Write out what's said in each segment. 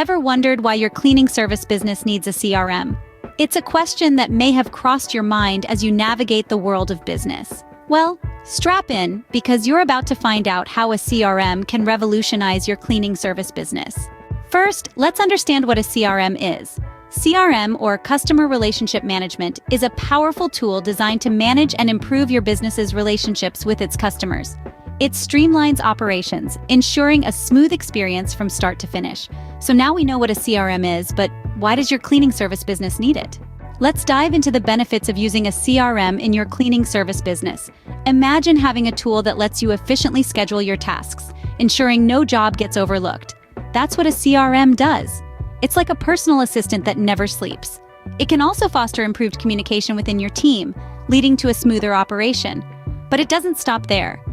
Ever wondered why your cleaning service business needs a CRM? It's a question that may have crossed your mind as you navigate the world of business. Well, strap in, because you're about to find out how a CRM can revolutionize your cleaning service business. First, let's understand what a CRM is. CRM, or Customer Relationship Management, is a powerful tool designed to manage and improve your business's relationships with its customers. It streamlines operations, ensuring a smooth experience from start to finish. So now we know what a CRM is, but why does your cleaning service business need it? Let's dive into the benefits of using a CRM in your cleaning service business. Imagine having a tool that lets you efficiently schedule your tasks, ensuring no job gets overlooked. That's what a CRM does. It's like a personal assistant that never sleeps. It can also foster improved communication within your team, leading to a smoother operation. But it doesn't stop there.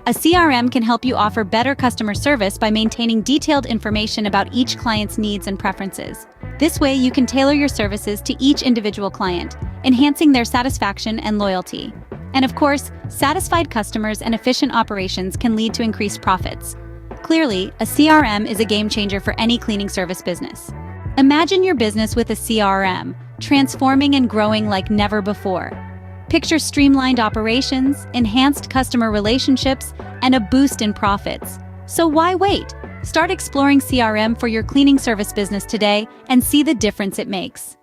A CRM can help you offer better customer service by maintaining detailed information about each client's needs and preferences. This way, you can tailor your services to each individual client, enhancing their satisfaction and loyalty. And of course, satisfied customers and efficient operations can lead to increased profits. Clearly, a CRM is a game changer for any cleaning service business. Imagine your business with a CRM, transforming and growing like never before. Picture streamlined operations, enhanced customer relationships, and a boost in profits. So why wait? Start exploring CRM for your cleaning service business today and see the difference it makes.